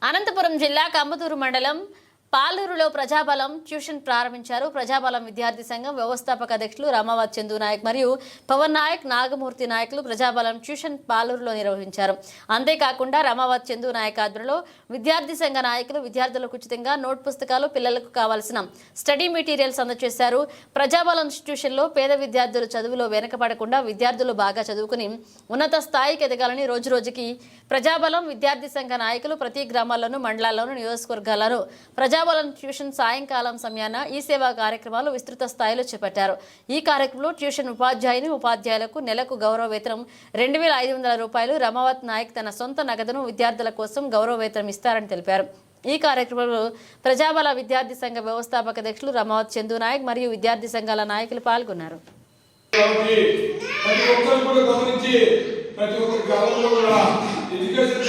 అనంతపురం జిల్లా కంబదూరు మండలం పాలూరులో ప్రజాబలం ట్యూషన్ ప్రారంభించారు. ప్రజాబలం విద్యార్థి సంఘం వ్యవస్థాపక అధ్యక్షులు రామావత్ చందు నాయక్ మరియు పవన్ నాయక్, నాగమూర్తి నాయకులు ప్రజాబలం ట్యూషన్ పాలూరులో నిర్వహించారు. అంతేకాకుండా రామావత్ చందు నాయక్ ఆధ్వర్యంలో విద్యార్థి సంఘ నాయకులు విద్యార్థులకు ఉచితంగా నోట్ పుస్తకాలు, పిల్లలకు కావాల్సిన స్టడీ మెటీరియల్స్ అందజేశారు. ప్రజాబలం ట్యూషన్లో పేద విద్యార్థులు చదువులో వెనకబడకుండా విద్యార్థులు బాగా చదువుకుని ఉన్నత స్థాయికి ఎదగాలని రోజురోజుకి ప్రజాబలం విద్యార్థి సంఘ నాయకులు ప్రతి గ్రామాల్లోనూ, మండలాల్లోనూ, నియోజకవర్గాలను ప్రజాబలం ట్యూషన్ సాయంకాలం సమయాన ఈ సేవా కార్యక్రమాలు విస్తృత స్థాయిలో చేపట్టారు. ఈ కార్యక్రమంలో ట్యూషన్ ఉపాధ్యాయులకు నెలకు గౌరవ వేతనం 2,500 రూపాయలు. రమావత్ నాయక్ తన సొంత నగదును విద్యార్థుల కోసం గౌరవ వేతనం ఇస్తారని తెలిపారు. ఈ కార్యక్రమంలో ప్రజాబల విద్యార్థి సంఘ వ్యవస్థాపక అధ్యక్షులు రామావత్ చందు నాయక్ మరియు విద్యార్థి సంఘాల నాయకులు పాల్గొన్నారు. ప్రతి ఒక్క గ్రామంలో కూడా ఎడ్యుకేషన్